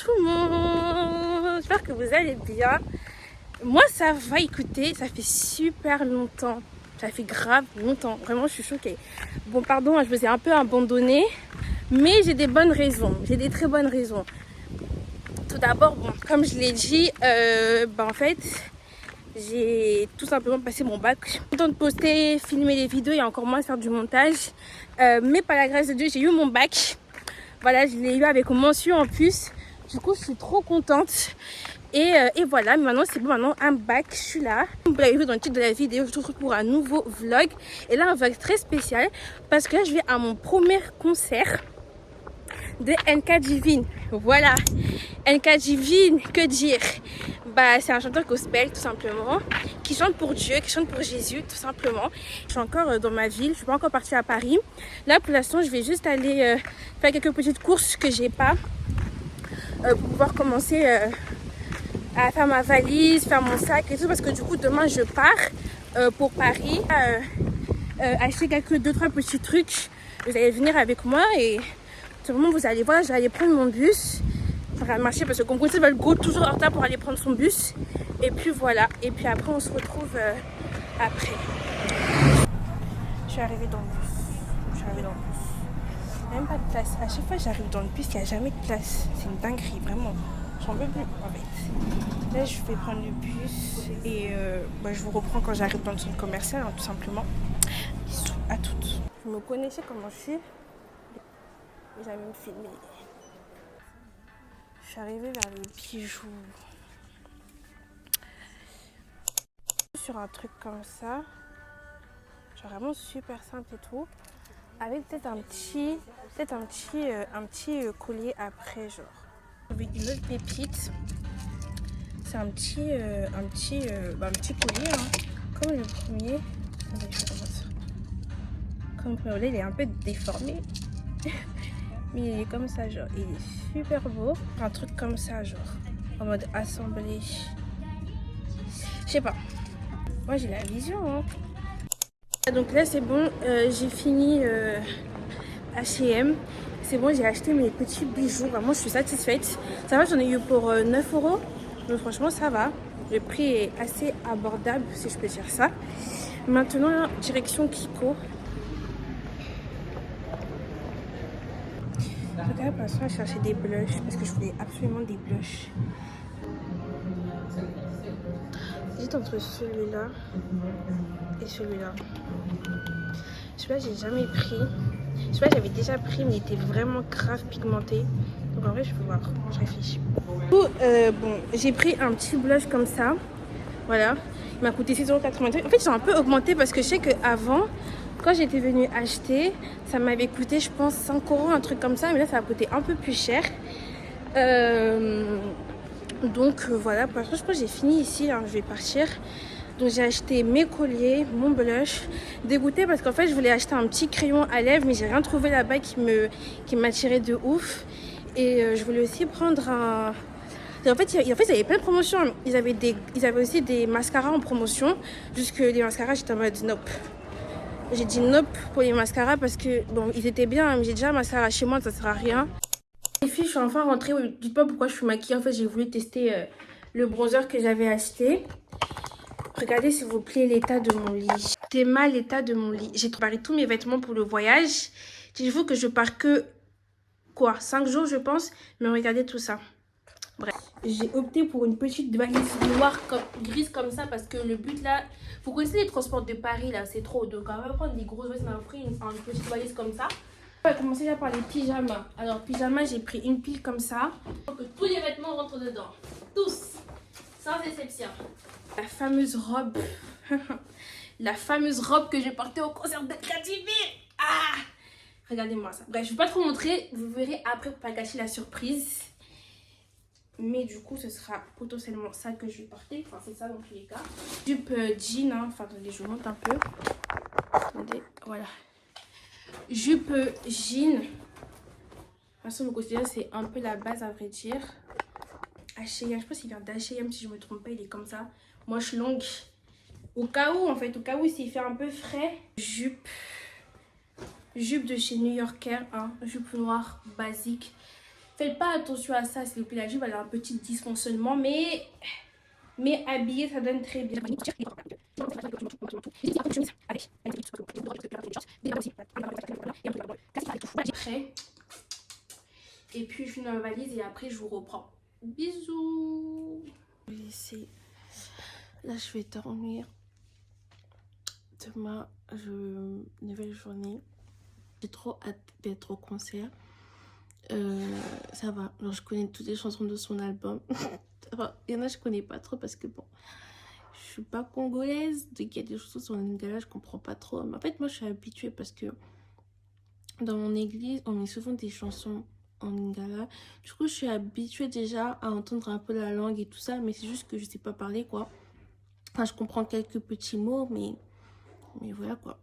tout le monde, j'espère que vous allez bien. Moi ça va, écoutez, ça fait super longtemps, ça fait grave longtemps, vraiment je suis choquée. Bon pardon, je vous ai un peu abandonné, mais j'ai des bonnes raisons, j'ai des très bonnes raisons. Tout d'abord, bon, comme je l'ai dit, en fait, j'ai tout simplement passé mon bac. Je suis contente de poster, filmer les vidéos et encore moins faire du montage. Mais par la grâce de Dieu, j'ai eu mon bac. Voilà, je l'ai eu avec mention en plus. Du coup, je suis trop contente. Et voilà, maintenant c'est bon, maintenant un bac, je suis là. Vous l'avez vu dans le titre de la vidéo, je vous retrouve pour un nouveau vlog. Et là, un vlog très spécial parce que là, je vais à mon premier concert de NK Divine. Voilà, NK Divine, que dire? C'est un chanteur gospel tout simplement, qui chante pour Dieu, qui chante pour Jésus tout simplement. Je suis encore dans ma ville, je suis pas encore partie à Paris. Là pour l'instant je vais juste aller faire quelques petites courses que j'ai pas pour pouvoir commencer à faire ma valise, faire mon sac et tout, parce que du coup demain je pars pour Paris acheter quelques 2-3 petits trucs. Vous allez venir avec moi et tout le monde vous allez voir, j'allais prendre mon bus. Marcher parce que comme vous savez, elle go toujours en retard pour aller prendre son bus. Et puis voilà, et puis après on se retrouve après. Je suis arrivée dans le bus. Même pas de place. À chaque fois j'arrive dans le bus, il n'y a jamais de place. C'est une dinguerie, vraiment. J'en peux plus en fait. Là je vais prendre le bus et je vous reprends quand j'arrive dans le centre commercial, hein, tout simplement. Bisous à toutes. Vous me connaissez comment je suis. J'aime me filmer. Je suis arrivée vers les bijoux. Sur un truc comme ça. Genre vraiment super simple et tout. Avec peut-être un petit collier après, genre. J'ai une autre pépite. C'est un petit collier, hein. Comme le premier. Attendez, je vais remettre. Comme le premier, il est un peu déformé. Mais il est comme ça, genre, il est super beau. Un truc comme ça, genre, en mode assemblé. Je sais pas. Moi, j'ai la vision, hein. Donc là, c'est bon, j'ai fini H&M. C'est bon, j'ai acheté mes petits bijoux. Vraiment, je suis satisfaite. Ça va, j'en ai eu pour 9 €. Donc franchement, ça va. Le prix est assez abordable, si je peux dire ça. Maintenant, direction Kiko. Donc là, pour l'instant, je cherchais des blushs parce que je voulais absolument des blushs. J'hésite entre celui-là et celui-là. Celui-là, j'ai jamais pris. Celui-là, j'avais déjà pris, mais il était vraiment grave pigmenté. Donc en vrai, je peux voir. Je réfléchis. Du coup, j'ai pris un petit blush comme ça. Voilà. Il m'a coûté 6,95 €. En fait, j'ai un peu augmenté parce que je sais qu'avant, quand j'étais venue acheter, ça m'avait coûté, je pense, 5 €, un truc comme ça. Mais là, ça a coûté un peu plus cher. Voilà. Pour l'instant, je pense que j'ai fini ici. Hein, je vais partir. Donc, j'ai acheté mes colliers, mon blush. Dégoûtée parce qu'en fait, je voulais acheter un petit crayon à lèvres, mais j'ai rien trouvé là-bas qui m'attirait de ouf. Et je voulais aussi prendre un... En fait, il y avait plein de promotions. Ils avaient aussi des mascaras en promotion. Jusque les mascaras, j'étais en mode nope. J'ai dit nope pour les mascaras parce que, bon, ils étaient bien, mais j'ai déjà un mascara chez moi, ça sert à rien. Les filles, je suis enfin rentrée. Dites pas pourquoi je suis maquillée. En fait, j'ai voulu tester le bronzer que j'avais acheté. Regardez s'il vous plaît l'état de mon lit. C'est mal l'état de mon lit. J'ai préparé tous mes vêtements pour le voyage. Dites-vous que je pars que, 5 jours je pense. Mais regardez tout ça. Bref. J'ai opté pour une petite valise noire, grise comme ça. Parce que le but là, vous connaissez les transports de Paris là, c'est trop. Donc on va prendre des grosses valises. On m'a pris une petite valise comme ça. On va commencer déjà par les pyjamas. Alors pyjama, j'ai pris une pile comme ça. Pour que tous les vêtements rentrent dedans. Tous. Sans exception. La fameuse robe. La fameuse robe que j'ai portée au concert de Divine. Ah, regardez-moi ça. Bref, je ne vais pas trop montrer. Vous verrez après pour pas gâcher la surprise. Mais du coup, ce sera potentiellement ça que je vais porter. Enfin, c'est ça dans tous les cas. Jupe jean. Hein. Enfin, attendez, je vous montre un peu. Attendez, voilà. Jupe jean. De toute façon, le quotidien, c'est un peu la base à vrai dire. H&M, je pense qu'il vient d'H&M si je me trompe pas, il est comme ça. Manche longue. Au cas où, en fait, au cas où s'il fait un peu frais. Jupe de chez New Yorker, hein, jupe noire basique. Faites pas attention à ça, s'il vous plaît. La jupe, elle a un petit dysfonctionnement, mais habillée, ça donne très bien. Après, et puis je finis ma valise et après je vous reprends. Bisous. Ici, là je vais dormir. Demain, nouvelle journée. J'ai trop hâte d'être au concert. Ça va, genre je connais toutes les chansons de son album. Enfin, il y en a je connais pas trop parce que bon, je suis pas congolaise, donc il y a des chansons sur Lingala je comprends pas trop. Mais en fait moi je suis habituée parce que dans mon église on met souvent des chansons en Lingala. Du coup je suis habituée déjà à entendre un peu la langue et tout ça, mais c'est juste que je sais pas parler quoi. Enfin je comprends quelques petits mots, mais voilà quoi.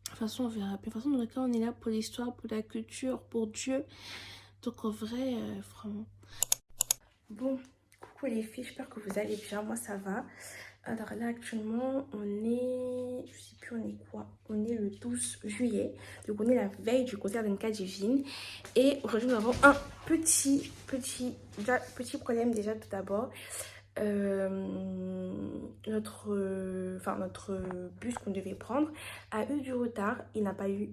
De toute façon on verra. De toute façon dans le cas on est là pour l'histoire, pour la culture, pour Dieu. Donc en vrai, vraiment. Bon, coucou les filles, j'espère que vous allez bien, moi ça va. Alors là actuellement on est, je sais plus on est quoi, on est le 12 juillet. Donc on est la veille du concert d'Nka Divine. Et aujourd'hui nous avons un petit problème déjà tout d'abord. Notre bus qu'on devait prendre a eu du retard. Il n'a pas eu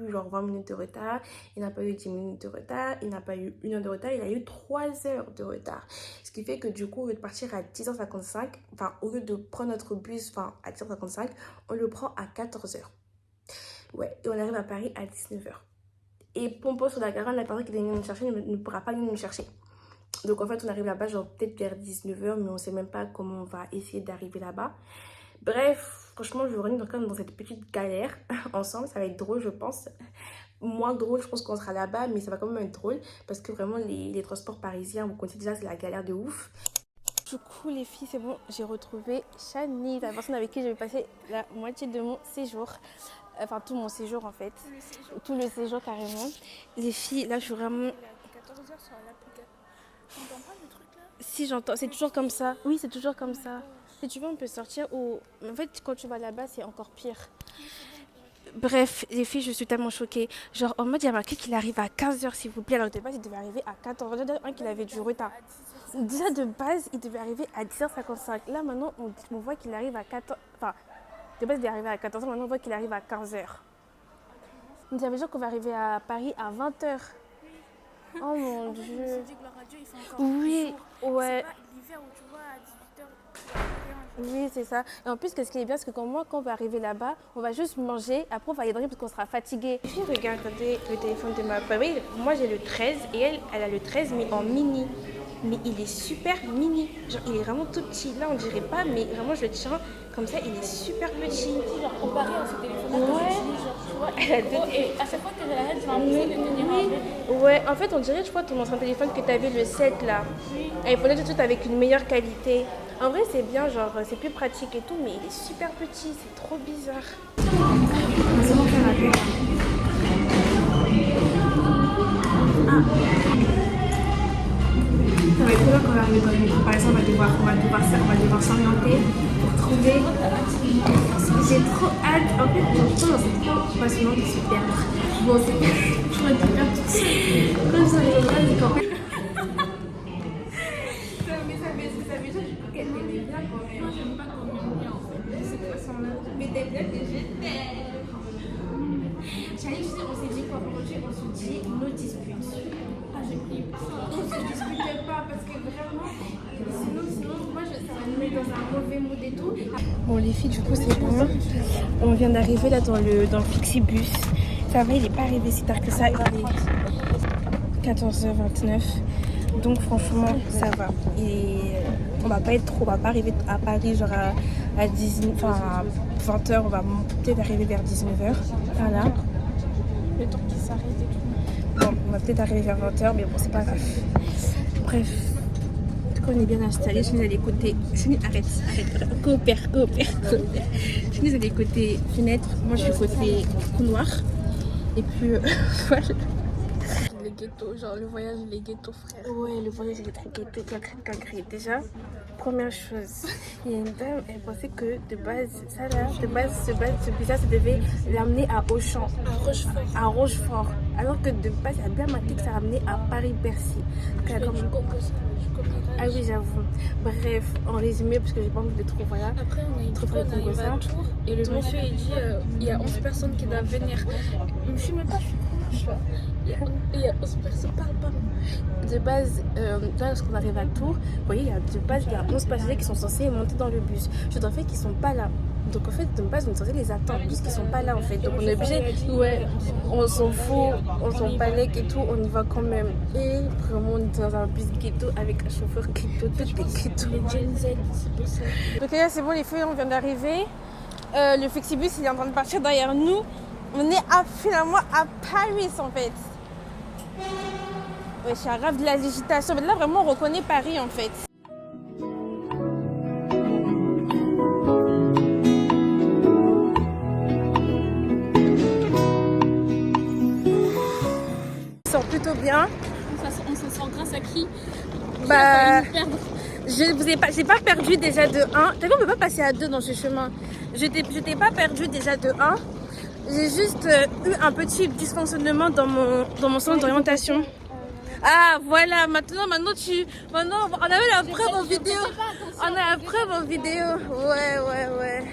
genre 20 minutes de retard, il n'a pas eu 10 minutes de retard, il n'a pas eu 1 heure de retard, il a eu 3 heures de retard. Ce qui fait que du coup au lieu de partir à 10h55, enfin au lieu de prendre notre bus à 10h55, on le prend à 14h. Ouais, et on arrive à Paris à 19h. Et Pompo sur la Garonne, la personne qui vient nous chercher ne pourra pas venir nous chercher. Donc en fait on arrive là-bas genre peut-être vers 19h, mais on sait même pas comment on va essayer d'arriver là-bas. Bref, franchement je vais revenir dans cette petite galère ensemble, ça va être drôle je pense. Moins drôle je pense qu'on sera là-bas, mais ça va quand même être drôle parce que vraiment les transports parisiens, vous connaissez déjà, c'est la galère de ouf. Du coup les filles c'est bon, j'ai retrouvé Chani, la personne avec qui je vais passer la moitié de mon séjour. Enfin tout mon séjour en fait, tout le séjour carrément. Les filles là je suis vraiment... 14h sur l'application. T'entends pas le truc là? Si j'entends, c'est toujours comme ça. Oui, c'est toujours comme ça. Si tu veux, on peut sortir ou... En fait, quand tu vas là-bas, c'est encore pire. Bref, les filles, je suis tellement choquée. Genre, en mode, il y a marqué qu'il arrive à 15h, s'il vous plaît. Alors, de base, il devait arriver à 14h. Déjà, qu'il avait du retard. Déjà, de base, il devait arriver à 10h55. Là, maintenant, on voit qu'il arrive à 14h. Enfin, de base, il devait arriver à 14h. Maintenant, on voit qu'il arrive à 15h. Donc, ça veut dire qu'on va arriver à Paris à 20h. Oh mon Dieu. Je me suis dit que la radio, il fait encore oui, ouais. C'est pas l'hiver où tu vois à 18h. Oui, c'est ça. Et en plus, ce qui est bien, c'est que quand on va arriver là-bas, on va juste manger. Après, on va y dormir parce qu'on sera fatigué. Puis, regardez le téléphone de ma femme. Oui, moi, j'ai le 13 et elle a le 13, mais en mini. Mais il est super mini. Genre, il est vraiment tout petit. Là, on dirait pas, mais vraiment, je le tiens comme ça. Il est super petit. Genre, comparé à ce téléphone-là, ouais. Tu vois, elle a deux... Et à chaque fois que j'ai la tête, j'ai l'impression de tenir un peu. Ouais, en fait, on dirait, je crois, ton ancien téléphone que tu avais, le 7 là. Oui. Et il faudrait tout de suite avec une meilleure qualité. En vrai, c'est bien, genre, c'est plus pratique et tout, mais il est super petit. C'est trop bizarre. Ça va être trop bien quand on va arriver dans le métro. Par exemple, on va devoir s'orienter pour trouver. J'ai trop hâte. En fait, franchement, c'est trop passionnant de se perdre. Bon, c'est je vais te perdre toute seule. Comme ça, les gens disent qu'en fait. Mais ça veut dire du coup qu'elle m'aimait bien quand même. Moi, j'aime pas quand on m'aime bien en fait. De cette façon-là. Mais t'aimes bien que je t'aime. Charlie, tu sais, on s'est dit quoi aujourd'hui? On se dit nos disputes. Ah, j'ai pris. On se disputait pas parce que vraiment, sinon moi, ça me met dans un mauvais mood et tout. Bon, les filles, du coup, c'est bon. On vient d'arriver là dans le Flixibus. Ça va, il n'est pas arrivé si tard que ça. Il est 14h29. Donc, franchement, ça va. Et on va pas arriver à Paris genre à 20h. On va peut-être arriver vers 19h. Voilà. Le temps qui s'arrête et tout. Bon, on va peut-être arriver vers 20h, mais bon, c'est pas grave. Bref, en tout cas, on est bien installés. Chenise à des côtés. Chenise, arrête. Coopère. Chenise à des côtés fenêtre. Moi, je suis côté couloir. Et puis, voilà. Les ghettos, genre le voyage, les ghettos, frère. Ouais, le voyage, il est trop ghetto, cagré. Déjà, première chose, il y a une dame, elle pensait que de base, ce bizarre, ça devait l'amener à Auchan. À Rochefort. Alors que de base, il y a bien marqué que ça ramenait à Paris-Bercy. Ah oui, j'avoue. Bref, en résumé, parce que j'ai pas envie de trop, voilà. Après, on arrive à Tours et le monsieur il dit il y a 11 personnes qui doivent venir. Je suis même pas, je suis là. Il y a 11 personnes, parle. De base, là, lorsqu'on arrive à Tours, vous voyez, de base, il y a 11 passagers qui sont censés monter dans le bus. Je en fait qu'ils sont pas là. Donc en fait, de base, on est censé les attendre puisqu'ils sont pas là en fait. Donc on est obligé, ouais, on s'en fout, on s'en balèque et tout, on y va quand même. Et vraiment, on est dans un bus ghetto avec un chauffeur ghetto, tout est ghetto. Les Gen Z, c'est pour ça. Donc là, c'est bon, les filles, on vient d'arriver. Le Flexibus, il est en train de partir derrière nous. On est finalement à Paris en fait. Ouais, je suis à rave de la législation. Mais là, vraiment, on reconnaît Paris en fait. Plutôt bien. On s'en sort grâce à qui? Bah, j'ai pas perdu déjà de 1. T'as vu, on peut pas passer à 2 dans ce chemin. Je t'ai pas perdu déjà de 1. J'ai juste eu un petit dysfonctionnement dans mon centre d'orientation. Ah voilà, maintenant on avait la preuve en vidéo. On a la preuve en vidéo. Ouais.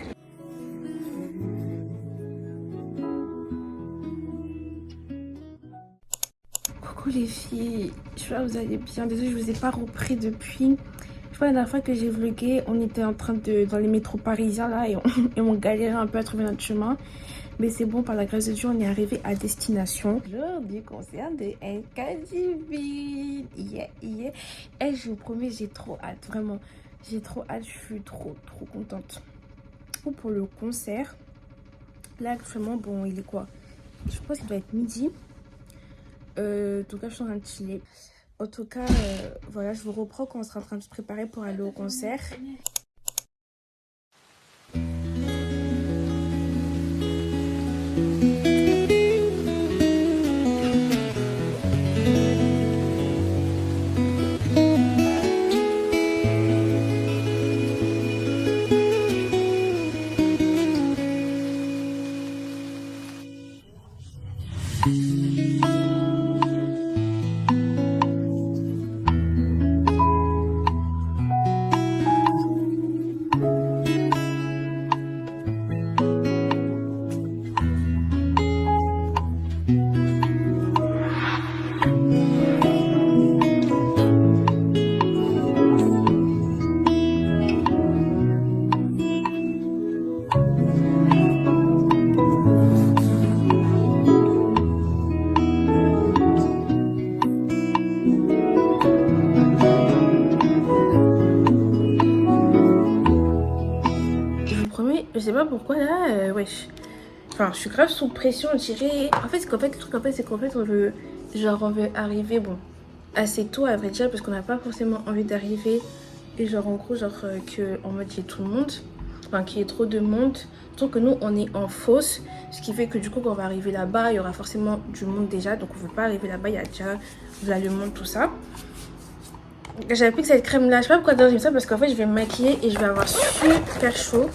Coucou les filles, j'espère que vous allez bien. Désolée, je vous ai pas repris depuis. Je crois la dernière fois que j'ai vlogué, on était en train dans les métros parisiens là et on galérait un peu à trouver notre chemin. Mais c'est bon, par la grâce de Dieu, on est arrivé à destination. Jour du concert de NKJV. Yeah. Et je vous promets, j'ai trop hâte, vraiment. J'ai trop hâte, je suis trop contente. Pour le concert, là actuellement, bon, il est quoi? Je pense qu'il doit être midi. En tout cas, je suis en train de chiller. En tout cas, voilà, je vous reprends quand on sera en train de se préparer pour aller au concert. Je sais pas pourquoi là, wesh. Enfin, je suis grave sous pression, je dirais. En fait, le truc, c'est qu'en fait, on veut arriver, bon, assez tôt, à vrai dire, parce qu'on n'a pas forcément envie d'arriver. Et genre, en gros, en mode, il y ait tout le monde. Enfin, qu'il y ait trop de monde. Tant que nous, on est en fosse. Ce qui fait que du coup, quand on va arriver là-bas, il y aura forcément du monde déjà. Donc, on ne veut pas arriver là-bas, il y a déjà là, le monde, tout ça. J'avais pris cette crème là, je sais pas pourquoi j'ai mis ça, parce qu'en fait, je vais me maquiller et je vais avoir super chaud.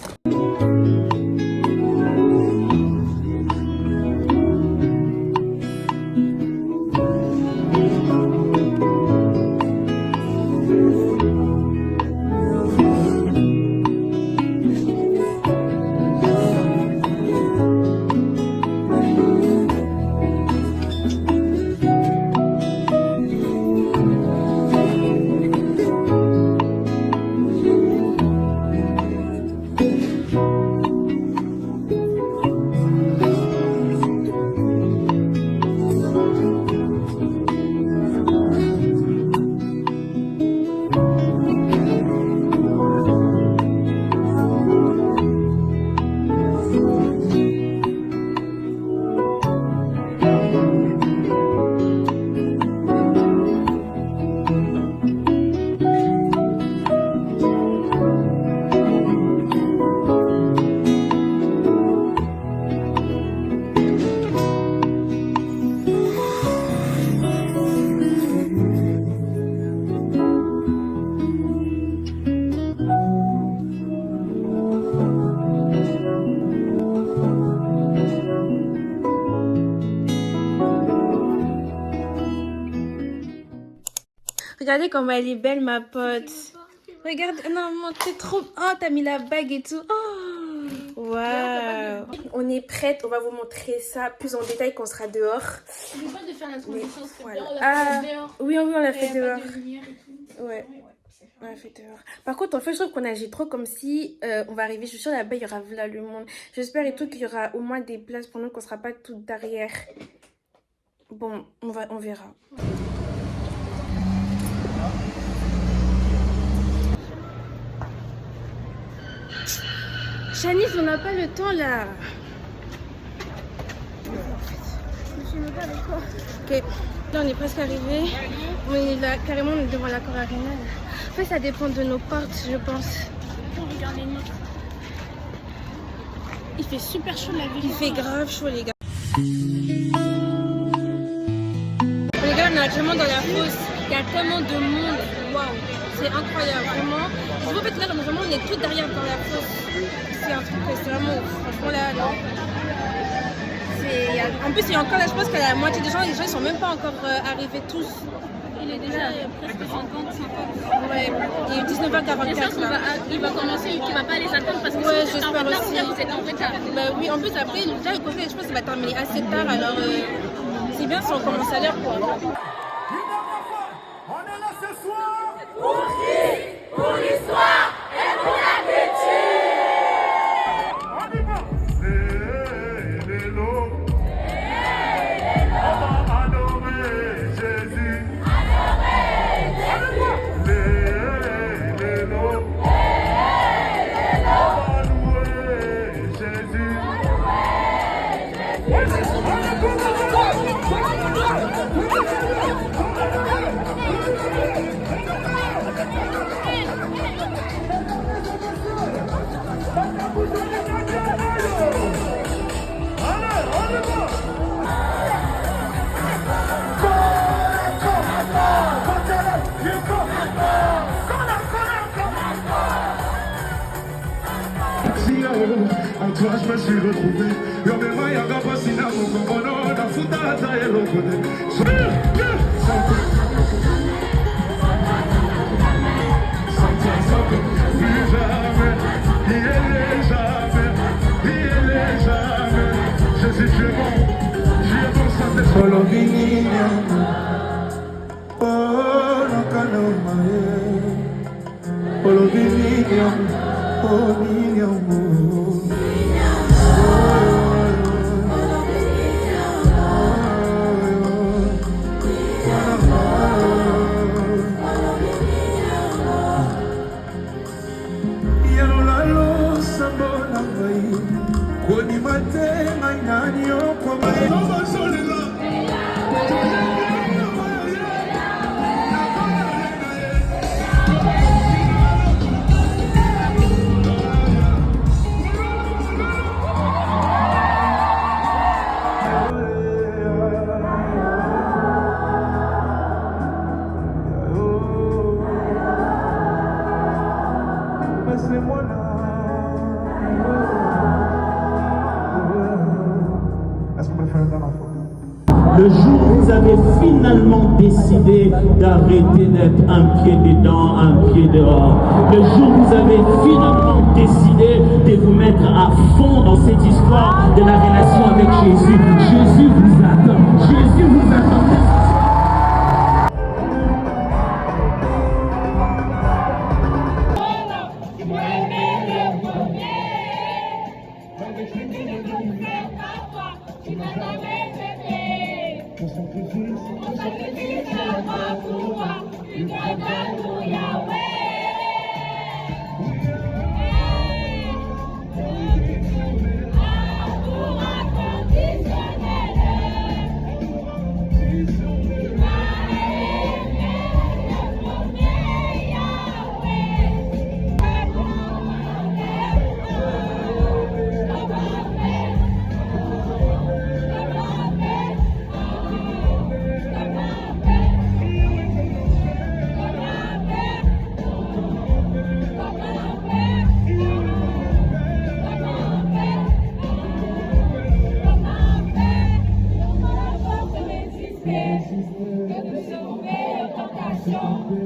Regardez comment elle est belle, ma pote. Regarde, non, t'es trop... Oh, t'as mis la bague et tout. Oh, waouh. On est prête, on va vous montrer ça plus en détail quand on sera dehors. N'oublie pas de faire la transition, Voilà. on l'a fait dehors. Oui, on l'a fait dehors. Pas de lumière et tout. Ouais. On l'a fait dehors. Par contre, en fait, je trouve qu'on agit trop comme si on va arriver. Je suis sûre là-bas, il y aura là le monde. J'espère et tout qu'il y aura au moins des places pour nous, qu'on sera pas tout derrière. Bon, on verra. Janice, on n'a pas le temps là. Je me pas avec toi. Ok, là on est presque arrivé. On est là, carrément on est devant l'accord Arena. En fait, ça dépend de nos portes, je pense. On regarde les nôtres. Il fait super chaud la ville. Il fait grave chaud, les gars. Les gars, on est actuellement dans la fosse. Il y a tellement de monde. Waouh, c'est incroyable, vraiment. Je vois en fait là, vraiment, on est tous derrière dans la fosse. C'est un truc, c'est vraiment ouf. Franchement, là. En plus, il y a encore là, je pense qu'à la moitié des gens, les gens ils sont même pas encore arrivés tous. Il est déjà presque 50. Ouais, il est 19h44 là. Il va commencer, il va pas les attendre parce que ouais, j'espère aussi. Vous êtes en retard. Bah oui, en plus après, déjà le conseil, je pense qu'il va terminer assez tard, alors c'est bien si on commence à l'heure quoi. On est là ce soir pour qui? Pour l'histoire et pour la culture. On y va. On va adorer Jésus. En toi je me suis retrouvé. Yomema yaga basina mukomono na futata elokode. Jésus, tu es bon, Saint-Esprit. Solo vininia, oh no canomae, solo vininia, oh niña. Le jour où vous avez finalement décidé d'arrêter d'être un pied dedans, un pied dehors. Le jour où vous avez finalement décidé de vous mettre à fond dans cette histoire de la relation avec Jésus. Jésus vous attend. Jésus vous attend. Inconditionnel.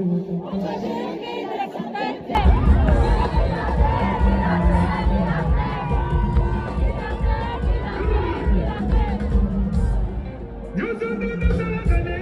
Yo soy de